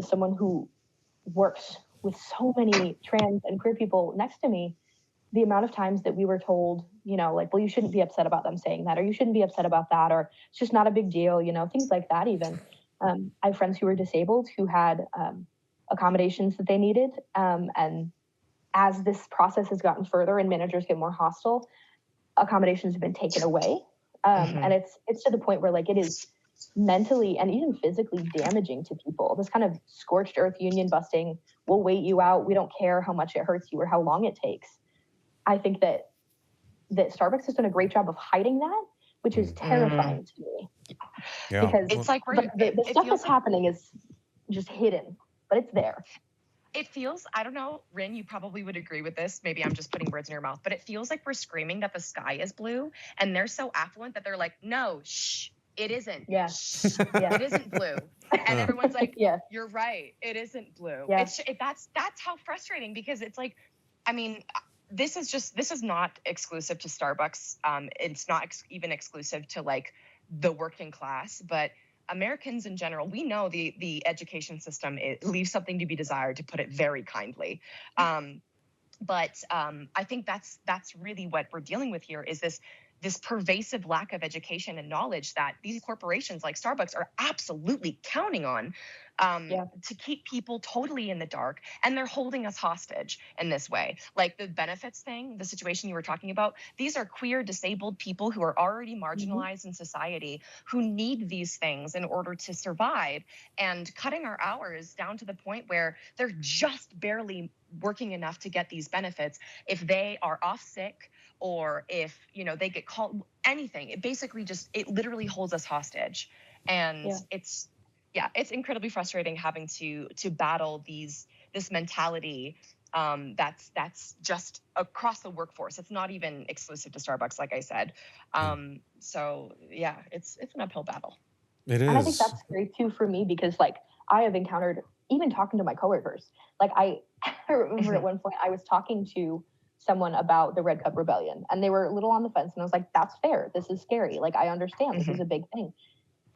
someone who works with so many trans and queer people next to me, the amount of times that we were told, you know, like, well, you shouldn't be upset about them saying that, or you shouldn't be upset about that, or it's just not a big deal, you know, things like that. Even I have friends who were disabled who had accommodations that they needed, and as this process has gotten further and managers get more hostile, accommodations have been taken away, and it's to the point where, like, it is mentally and even physically damaging to people. This kind of scorched earth union busting, we'll wait you out, we don't care how much it hurts you or how long it takes. I think that Starbucks has done a great job of hiding that, which is terrifying to me. Yeah. Because it's like the stuff that's happening is just hidden, but it's there. It feels, I don't know, Rin, you probably would agree with this. Maybe I'm just putting words in your mouth, but it feels like we're screaming that the sky is blue, and they're so affluent that they're like, no, shh, it isn't. Yeah. Shh, it isn't blue. And everyone's like, you're right, it isn't blue. Yeah. That's how frustrating, because it's like, I mean, this is not exclusive to Starbucks. It's not even exclusive to, like, the working class, but Americans in general, we know the education system, it leaves something to be desired, to put it very kindly. But I think that's really what we're dealing with here, is this pervasive lack of education and knowledge that these corporations like Starbucks are absolutely counting on to keep people totally in the dark. And they're holding us hostage in this way. Like the benefits thing, the situation you were talking about, these are queer, disabled people who are already marginalized in society, who need these things in order to survive, and cutting our hours down to the point where they're just barely working enough to get these benefits. If they are off sick, or if, you know, they get called, anything, it basically it literally holds us hostage. And it's incredibly frustrating having to battle this mentality that's just across the workforce. It's not even exclusive to Starbucks, like I said. So yeah, it's an uphill battle. It is. And I think that's scary too for me, because, like, I have encountered, even talking to my coworkers, like I remember at one point I was talking to someone about the Red Cup Rebellion, and they were a little on the fence, and I was like, that's fair, this is scary, like, I understand, this is a big thing.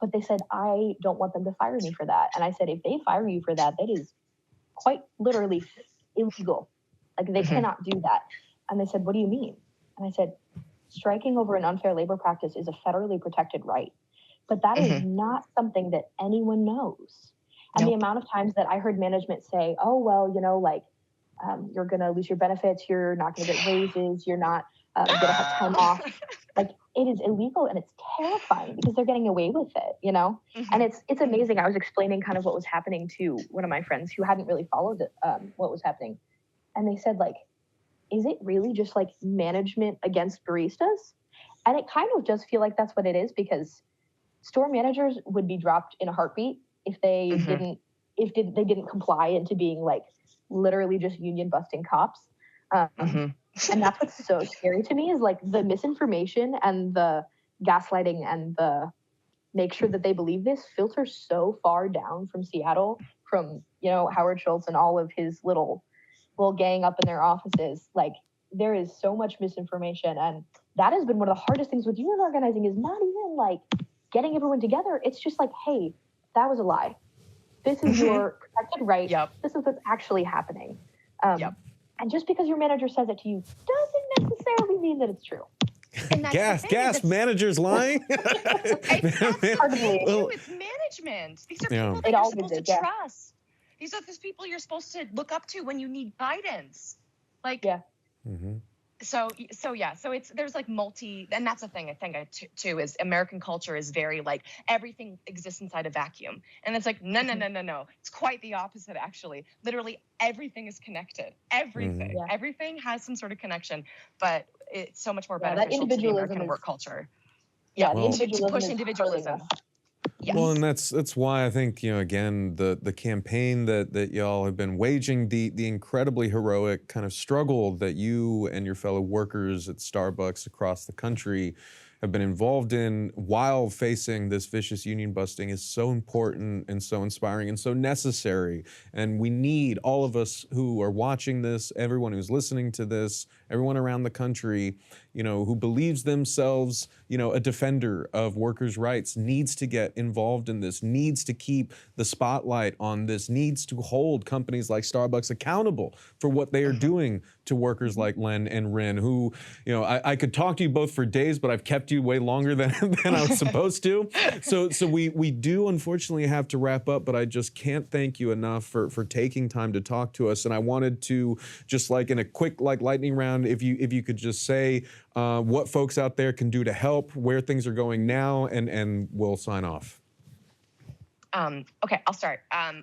But they said, I don't want them to fire me for that. And I said, if they fire you for that, that is quite literally illegal. Like, they cannot do that. And they said, what do you mean? And I said, striking over an unfair labor practice is a federally protected right. But that is not something that anyone knows. And the amount of times that I heard management say, oh, well, you know, like, you're going to lose your benefits, you're not going to get raises, you're not going to have time off. Like, it is illegal, and it's terrifying because they're getting away with it, you know? And it's amazing. I was explaining kind of what was happening to one of my friends who hadn't really followed what was happening. And they said, like, is it really just like management against baristas? And it kind of does feel like that's what it is, because store managers would be dropped in a heartbeat if they didn't comply into being, like, literally just union busting cops. And that's what's so scary to me, is like the misinformation and the gaslighting and the make sure that they believe this filters so far down from Seattle, from, you know, Howard Schultz and all of his little gang up in their offices. Like, there is so much misinformation, and that has been one of the hardest things with union organizing, is not even like getting everyone together. It's just like, hey, that was a lie. This is your protected right. This is what's actually happening. And just because your manager says it to you doesn't necessarily mean that it's true. And that's gas, managers lying. It's management. These are people that you're supposed to trust. These are those people you're supposed to look up to when you need guidance. Like, So it's, there's like and that's the thing I think too, is American culture is very like, everything exists inside a vacuum. And it's like, no. It's quite the opposite, actually. Literally everything is connected. Everything has some sort of connection, but it's so much more beneficial to the American work culture. Individualism to push individualism. Well, Yes. and that's why I think, again, the campaign that y'all have been waging, the incredibly heroic kind of struggle that you and your fellow workers at Starbucks across the country have been involved in while facing this vicious union busting is so important and so inspiring and so necessary. And we need all of us who are watching this, everyone who's listening to this, everyone around the country, who believes themselves, a defender of workers' rights needs to get involved in this, needs to keep the spotlight on this, needs to hold companies like Starbucks accountable for what they are doing to workers like Len and Rin, who, I could talk to you both for days, but I've kept you way longer than I was supposed to. So we do unfortunately have to wrap up, but I just can't thank you enough for taking time to talk to us. And I wanted to just like in a quick lightning round, if you could just say what folks out there can do to help, where things are going now, and we'll sign off. Okay, I'll start.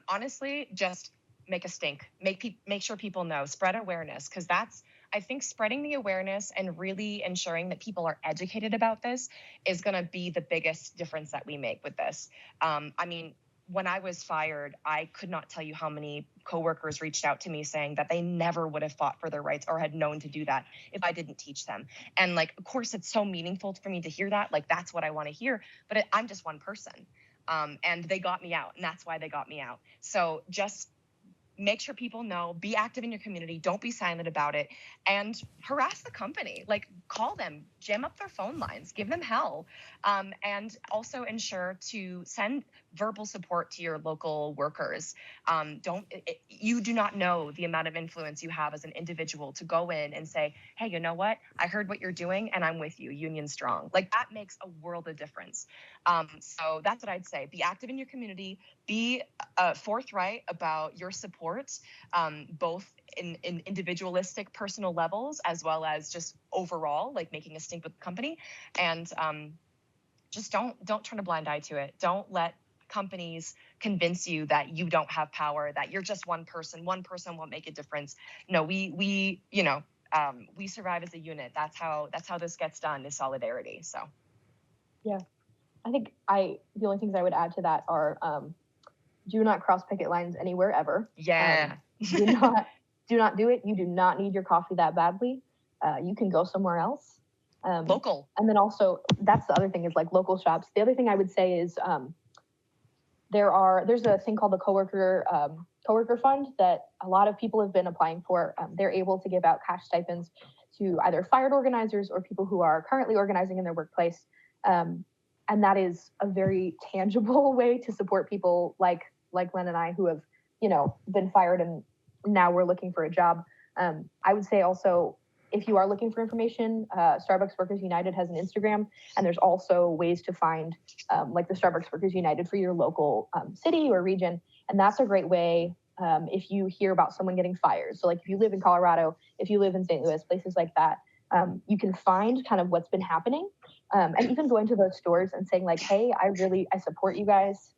Honestly, just make a stink. Make sure people know. Spread awareness, because I think spreading the awareness and really ensuring that people are educated about this is going to be the biggest difference that we make with this. When I was fired, I could not tell you how many coworkers reached out to me saying that they never would have fought for their rights or had known to do that if I didn't teach them. And of course, it's so meaningful for me to hear that. That's what I want to hear. But I'm just one person. And they got me out, and that's why they got me out. So just make sure people know, be active in your community, don't be silent about it, and harass the company. Call them, jam up their phone lines, give them hell, and also ensure to send verbal support to your local workers. You do not know the amount of influence you have as an individual to go in and say, hey, you know what? I heard what you're doing and I'm with you, union strong. That makes a world of difference. So that's what I'd say. Be active in your community, be forthright about your support, both in individualistic personal levels as well as just overall, making a stink with the company. And just don't turn a blind eye to it. Don't let companies convince you that you don't have power, that you're just one person won't make a difference. No, we survive as a unit. That's how this gets done, is solidarity. So yeah, I think the only things I would add to that are do not cross picket lines anywhere ever. Yeah. Do not do it. You do not need your coffee that badly. You can go somewhere else. Local. And then also, that's the other thing, is local shops. The other thing I would say is there's a thing called the coworker fund that a lot of people have been applying for. They're able to give out cash stipends to either fired organizers or people who are currently organizing in their workplace. And that is a very tangible way to support people like Len and I, who have, been fired and now we're looking for a job. I would say also, if you are looking for information, Starbucks Workers United has an Instagram, and there's also ways to find the Starbucks Workers United for your local city or region. And that's a great way if you hear about someone getting fired. So if you live in Colorado, if you live in St. Louis, places like that, you can find kind of what's been happening. And even going to those stores and saying hey, I support you guys.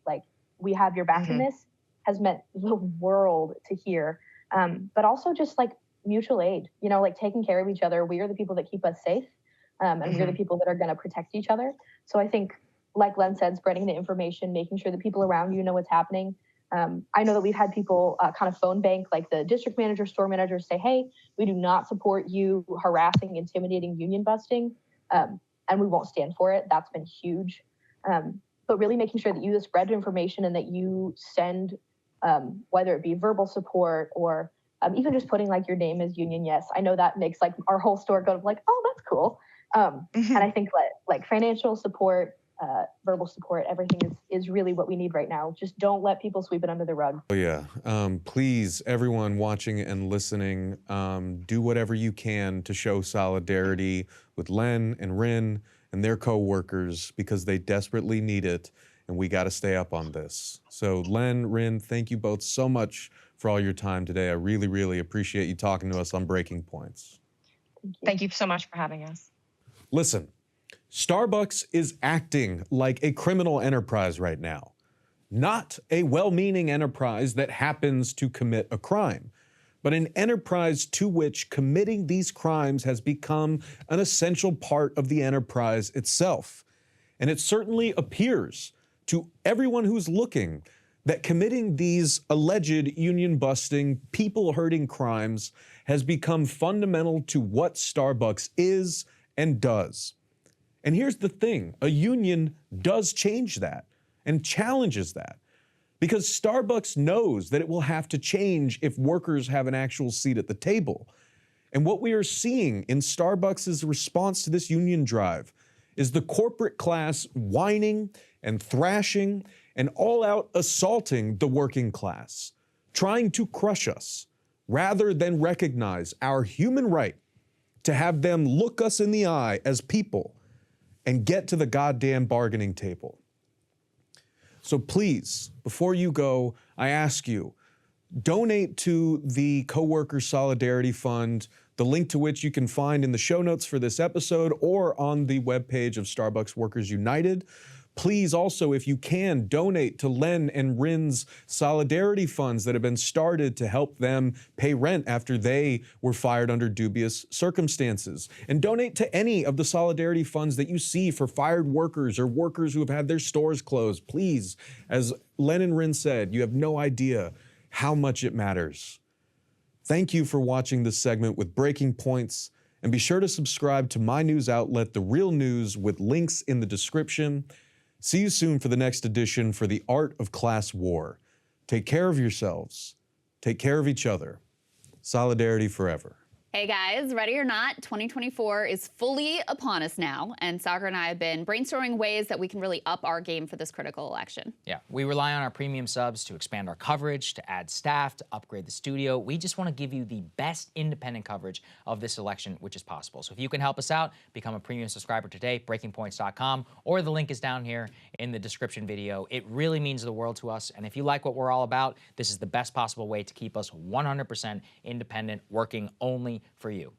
We have your back in this, has meant the world to hear. But also just mutual aid, taking care of each other. We are the people that keep us safe. And we're the people that are going to protect each other. So I think, like Len said, spreading the information, making sure that people around you know what's happening. I know that we've had people kind of phone bank, the district manager, store manager, say, hey, we do not support you harassing, intimidating, union busting, and we won't stand for it. That's been huge. But really making sure that you spread information and that you send, whether it be verbal support or even just putting your name as Union Yes. I know that makes our whole store go oh, that's cool. And I think financial support, verbal support, everything is really what we need right now. Just don't let people sweep it under the rug. Oh yeah, please, everyone watching and listening, do whatever you can to show solidarity with Len and Rin and their co-workers, because they desperately need it, and we got to stay up on this. So Len, Rin, thank you both so much for all your time today. I really, really appreciate you talking to us on Breaking Points. Thank you so much for having us. Listen, Starbucks is acting like a criminal enterprise right now, not a well-meaning enterprise that happens to commit a crime, but an enterprise to which committing these crimes has become an essential part of the enterprise itself. And it certainly appears to everyone who's looking that committing these alleged union-busting, people-hurting crimes has become fundamental to what Starbucks is and does. And here's the thing, a union does change that and challenges that, because Starbucks knows that it will have to change if workers have an actual seat at the table. And what we are seeing in Starbucks' response to this union drive is the corporate class whining and thrashing and all out assaulting the working class, trying to crush us, rather than recognize our human right to have them look us in the eye as people and get to the goddamn bargaining table. So please, before you go, I ask you, donate to the Coworker Solidarity Fund, the link to which you can find in the show notes for this episode or on the webpage of Starbucks Workers United. Please also, if you can, donate to Len and Rin's solidarity funds that have been started to help them pay rent after they were fired under dubious circumstances. And donate to any of the solidarity funds that you see for fired workers or workers who have had their stores closed. Please, as Len and Rin said, you have no idea how much it matters. Thank you for watching this segment with Breaking Points, and be sure to subscribe to my news outlet, The Real News, with links in the description. See you soon for the next edition for the Art of Class War. Take care of yourselves. Take care of each other. Solidarity forever. Hey guys, ready or not, 2024 is fully upon us now, and Sagar and I have been brainstorming ways that we can really up our game for this critical election. Yeah, we rely on our premium subs to expand our coverage, to add staff, to upgrade the studio. We just want to give you the best independent coverage of this election, which is possible. So if you can help us out, become a premium subscriber today, breakingpoints.com, or the link is down here in the description video. It really means the world to us, and if you like what we're all about, this is the best possible way to keep us 100% independent, working only for you.